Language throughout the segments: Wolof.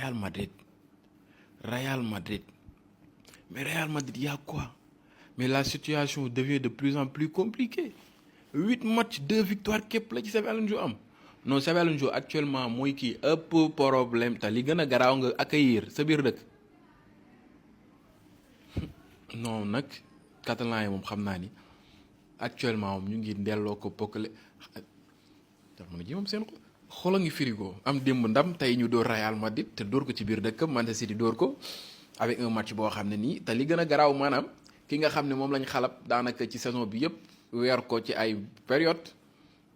Real Madrid. Real Madrid. Mais Real Madrid, il y a quoi? Mais la situation devient de plus en plus compliquée. 8 matchs, 2 victoires képp la ci Xabi Alonso am. Non, Xabi Alonso actuellement mooy kii ëpp problème te li gën a garaaw nga accueillir sa biir dëkk. Non nag catalan yi moom xam naa ni actuellement moom ñu ngi delloo ko pokkale jamono ji moom seen xolo ngi frigo am démb ndam tey ñu dóor Real Madrid te dóor ko ci biir dëkkam Manchester City dóor ko avec un match boo xam ne nii te li gën a garaaw maanaam ki nga xam ne moom lañ xalab daanaka ci saison bi yëpp weer ko ci ay période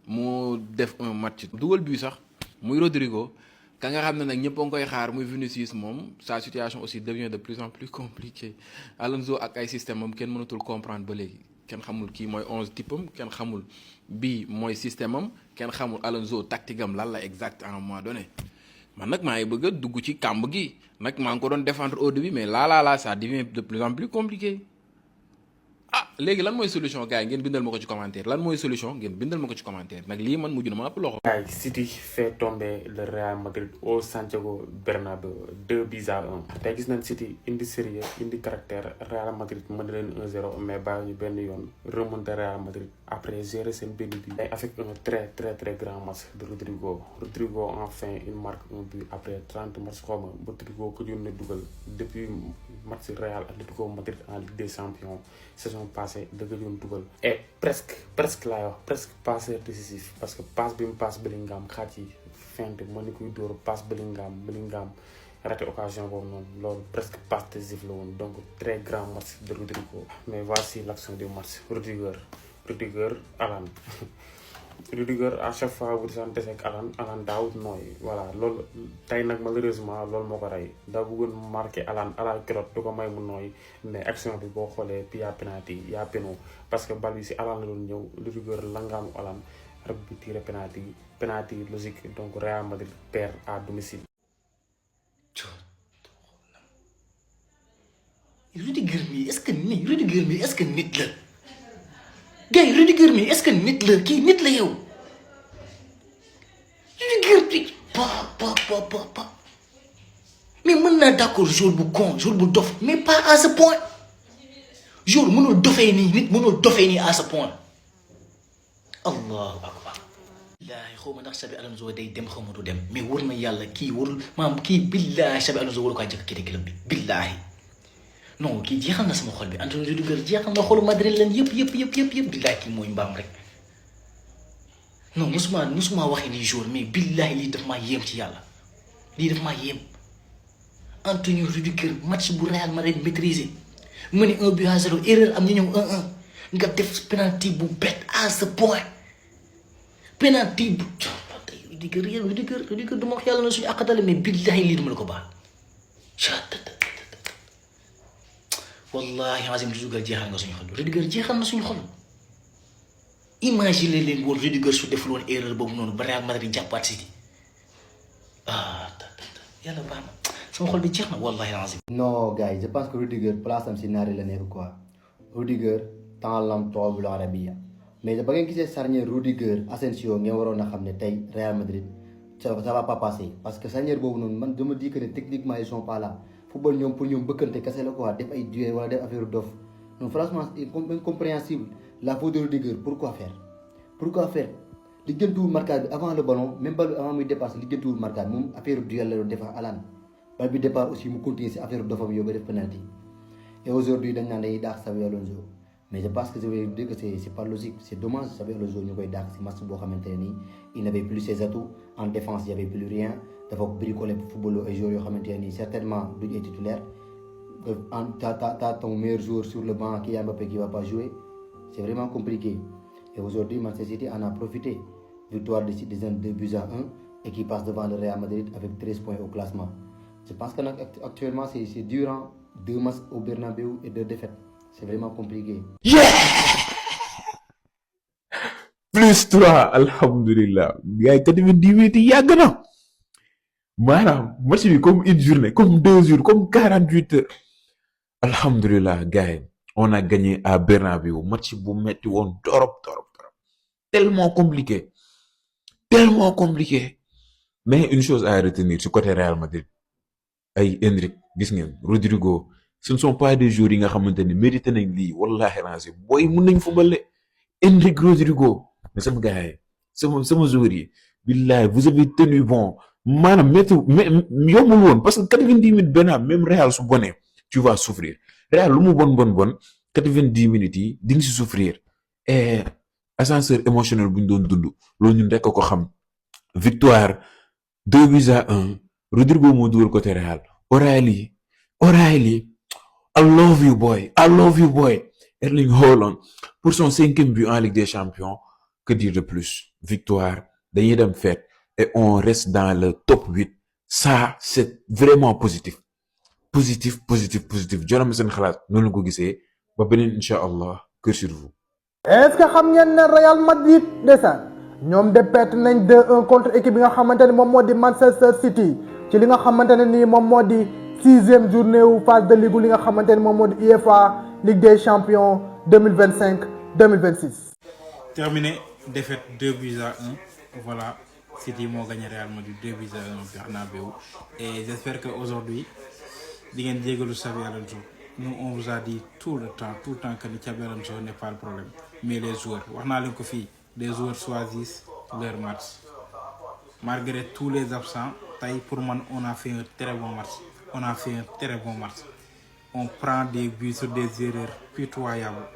mu def un match dugal but sax muy Rodrigo ka nga xam ne nag ñëpp a ngi koy xaar muy Vinicius moom sa situation aussi devient de plus en plus compliquée Alonso ak ay système am kenn mënatul comprendre ba léegi kenn xamul kii mooy 11 typam kenn xamul bii mooy système am kenn xamul Alonso tactique am lan la exact à un moment donné man nag maa ngi bëgg a dugg ci kàmb gi nag maa ngi ko doon défendre au début mais là ça devient de plus en plus compliqué ah léegi lan mooy solution gars yi ngeen bindal ma ko ci commentaire lan mooy solution ngeen bindal ma ko ci commentaire nag lii man mujj na ma ëpp loxo. City fait tomber le Real Madrid au Santiago Bernabéu 2-1 tey gis nañ City indi sérieux indi caractère Real Madrid mën na leen 1-0 mais bàyyi ñu benn yoon remonter Real Madrid après gérer seen benn bi avec un très grand match de Rodrigo enfin il marque un but après 30 matchs xaw ma Rodrigo ko jël na dugal depuis match Real Atlético Madrid en Ligue des Champions saison passée dëgg yoon dugal et presque laay wax presque passeur décisif parce que passe bi mu passe Bellingham xaaj yi feinte mën ni kuy dóor passe Bellingham raté occasion boobu noonu loolu presque passe décisif la woon donc très grand match de Rodrigo mais voici l'action du match Rudiger Alan Rudiger à chaque fois bu disaan dese ak Alan daawut nooy voilà loolu tey nag malheureusement loolu moo ko rey daa bëggoon marqué Alan keroog du ko may mu nooy mais action bi boo xoolee puis yaa penalty yaa peno parce que bal bi si Alan la doon ñëw Rudiger langaamu Alan rek bi tiré penalty logique donc Real Madrid perd à domicile. Rudiger mi est-ce que nit la gars yi Rudiger mi est-ce que nit la kii nit la yow Rudiger bi pa mais mën naa d'accord jour bu con jour bu dof mais pas à ce point jour mënul dofee nii nit mënul dofee nii à ce point allahu akbar billaahi xaw ma ndax Xabi Alonso day dem xaw ma du dem mais war na yàlla kii warul maam kii billaahi Xabi Alonso waru kaa jëkk kii club bi billaahi non kii jeexal na sama xol bi Antonio Rudiger jeexal na xolu Madrid leen yëpp billaahi kii mooy mbaam rek non musuma waxee nii jour mais billaahi lii daf maa yéem ci yàlla lii daf maa yéem Antonio Rudiger match bu Real Madrid maîtrisé mu ne 1-0 erreur am ñu ñëw 1-1 nga def penalty bu bête à ce point penalty bu Rudiger du ma wax yàlla na suñu àqatale mais billaahi lii duma la ko baal wallahi azim Rudiger jeexal nga suñu xol Rudiger jeexal na suñu xol imagine leen woon Rudiger su deful woon erreur boobu noonu ba Real Madrid jàppaat City yàlla baax na sama xol bi jeex na wallahi azim. non gars yi je pense que Rudiger place am si naari la nekk quoi Rudiger temps lam toobul arabia mais ba ngeen gisee charnière Rudiger Asensio ngeen waroon a xam ne tey Real Madrid ça va pas passer parce que charnière boobu noonu man je me dis que ne techniquement ils sont pas là. football ñoom pour ñoom bëkkante kese la quoi def ay duel wala def affaire dof non franchement incompréhensible la faute de Rudiger pourquoi faire liggéentuwul marquage bi avant le ballon même bal bi avant muy dépasse liggéentuwul marquage moom affaire duel la doon def Alan bal bi départ aussi mu continuer si affaire dofam yow ba def penalty et aujourd'hui dañ naan dañuy daax Xabi Alonso mais je pense que je vais dire que c'est pas logique c'est dommage Xabi Alonso ñu koy daax si match boo xamante ne nii il n'avait plus ses atouts en défense il y avait plus rien dafa bricolé football ay joueurs yoo xamante ne nii certainement duñ ay titulaire t'as ton meilleur joueur sur le banc Kylian Mbappé qui va pas jouer c'est vraiment compliqué et aujourd'hui Manchester City en a profité victoire de Citizen 2-1 et qui passe devant le Real Madrid avec 13 points au classement je pense que nag actuellement c'est durant 2 matchs au Bernabéu et 2 défaites c'est vraiment compliqué. +3 alhamdulillah gars yi 90 minutes yàgg na maanaam match bi comme une journée comme 2 jours comme 48 heures alhamdulillah gars yi on a gagné à Bernabéu match bu metti woon torop tellement compliqué mais une chose à retenir ci côté Real Madrid ay Endrick gis ngeen Rodrigo ce ne sont pas des joueurs yi nga xamante ni mérité nañ lii wallahi rancé booy mun nañ football Endrick Rodrigo mais sama gars yi sama joueurs yi billahi vous avez tenu bon maanaam yombul woon parce que 90 minutes benn même Real su bonee tu vas souffrir Real lu mu bon 90 minutes yi di nga si souffrir et ascenseur émotionnel bu ñu doon dund loolu ñun rek ko xam victoire 2-1 Rodrigo moo dugal côté Real O'Reilly I love you boy Erling Haaland pour son 5e but en Ligue des Champions que dire de plus victoire dañuy dem fête et on reste dans le top 8 ça c'est vraiment positif joram seen xalaat noonu la ko gisee ba beneen incha allah cœur sur vous. est-ce que xam ngeen ne Real Madrid ndeysaan ñoom de perte nañ 2-1 contre équipe bi nga xamante ne moom moo di Manchester City ci li nga xamante ne nii moom moo di 6e journée wu phase de ligue li nga xamante ne moom moo di UEFA Ligue des Champions 2025-2026. Terminé, défaite 2-1. Voilà, City moo gagné Real Madrid 2-1 Bernabéu. Et j'espère qu'aujourd'hui, di ngeen jégalu Xabi Alonso. Nous, on vous a dit tout le temps que Xabi Alonso n'est pas le problème. Mais les joueurs, wax naa leen ko fii, les joueurs choisissent leur match. Malgré tous les absents, pour moi, on a fait un très bon match. On prend des buts sur des erreurs pitoyables.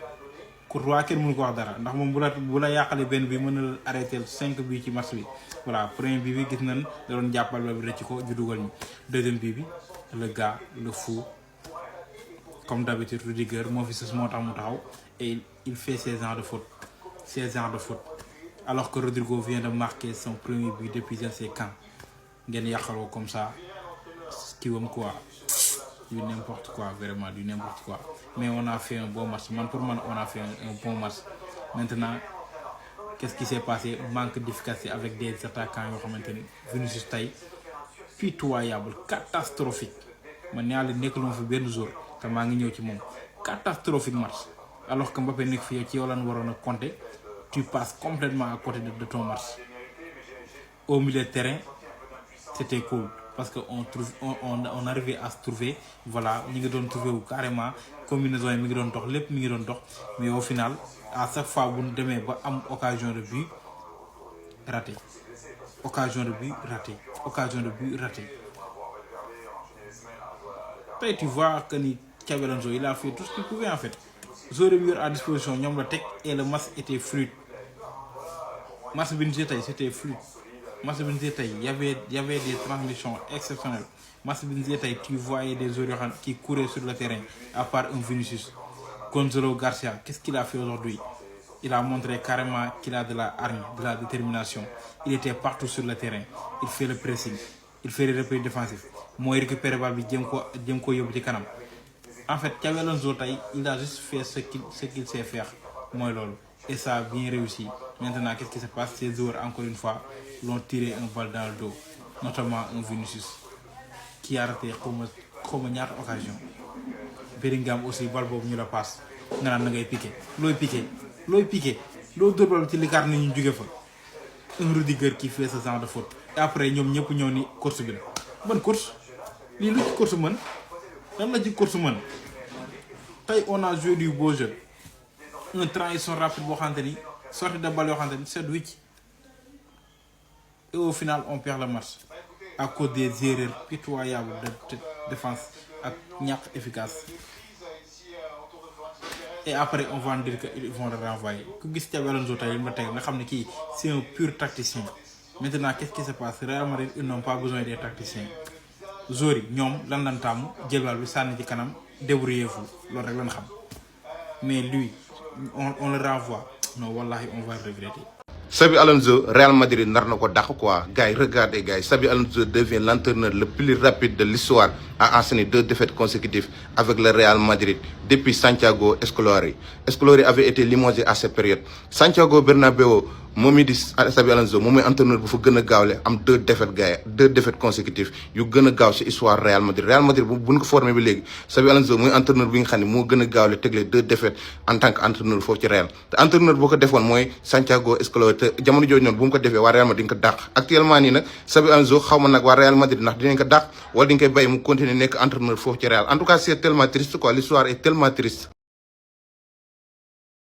Courtois kenn mënu ko wax dara ndax moom bu la yàqale benn bi mën na arrêter 5 buts ci match bi voilà premier bi gis nañ da doon jàppal ba bi rëcc ko ju dugal ñu deuxième bi le gars le fou comme d'habitude Rudiger moo fi sës moo tax mu taxaw et il fait ses genres de faute alors que Rodrigo vient de marquer son premier but depuis je ne sais quand ngeen yàqaloo comme ça kii wam quoi du n'importe quoi, vraiment du n'importe quoi. Mais on a fait un bon match. Pour moi, on a fait un bon match. Maintenant, qu'est-ce qui s'est passé? Manque d'efficacité avec des attaquants qui ont Vinicius Tay, pitoyable, catastrophique. Maintenant, les nekk fi benn jour te maa ngi ñëw ci moom catastrophique match. Alors que Mbappé nekk fi ci yow lan waroon a compter, tu passes complètement à côté de ton match. Au milieu de terrain, c'était cool. Parce qu'on arrivait à se trouver, voilà, nous avons trouvé carrément combinaison, mais au final, à chaque fois que nous avons occasion de but, raté. Puis tu vois que Xabi Alonso, il a fait tout ce qu'il pouvait en fait. J'aurais mis à disposition et le match était fluide. Le match c'était fluide. Il y avait des transmissions exceptionnelles. Tu voyais des joueurs qui couraient sur le terrain, à part un Vinicius. Gonzalo Garcia, qu'est-ce qu'il a fait aujourd'hui? Il a montré carrément qu'il a de la hargne, de la détermination. Il était partout sur le terrain. Il fait le pressing, il fait les replis défensifs. Moi, il récupère le ballon, en fait, Xabi Alonso, il a juste fait ce qu'il sait faire. Et ça a bien réussi. Maintenant, qu'est-ce qui se passe? Ces joueurs, encore une fois, l'ont tiré un balle dans le dos, notamment un Vinicius qui a raté comme une occasion. Bellingham aussi, balle bobu ñu la passe. Nga nan ngay piqué. Loy piqué. Lo dóor ci l'écart ni ñu jugé fa. Un Rudiger qui fait ce genre de faute. Et après ñom ñëpp ñëw ni course bi la. Bonne course. Li lu ci course mën. Lan la ci course mën. Tay on a joué du beau jeu. Un transition rapide bo xamanteni sortie de balle yo xamanteni c'est wicc. Et au final, on perd le match à cause des erreurs pitoyables de défense efficace. Et après, on va dire qu'ils vont le renvoyer. C'est un pur tacticien. Maintenant, qu'est-ce qui se passe? Real Madrid, ils n'ont pas besoin des tacticiens. Zori, ñom lan lan tamu, jël bal bi sanni ci kanam, débrouillez-vous. Lool rek lan xam. Mais lui, on le renvoie. Non, wallahi, on va regretter. Xabi Alonso, Real Madrid nar na ko dàq quoi gars yi regardez gars yi Xabi Alonso devient l'entraîneur le plus rapide de l'histoire a enchaîné 2 défaites consécutives avec le Real Madrid depuis Santiago Escolari. Escolari avait été limogé à cette période. Santiago Bernabéu moom mi di Xabi Alonso moom mooy entraîneur bu fa gën a gaawle am 2 défaites gars 2 défaites consécutives yu gën a gaaw ci histoire Real Madrid. Real Madrid bu ñu ko formé ba léegi Xabi Alonso mooy entraîneur bi nga xam ne moo gën a gaawle tegle 2 défaites en tant que entraîneur foofu ci Real te entraîneur boo ko defoon mooy Santiago Escolari te jamono jooju noonu bu mu ko defee waa Real Madrid dañ ko dàq actuellement nii nag Xabi Alonso xaw ma nag waa Real Madrid ndax dinañ ko dàq wala dañ koy bàyyi mu continuer nekk entraîneur foofu ci Real en tout cas c'est tellement triste quoi l'histoire est tellement triste.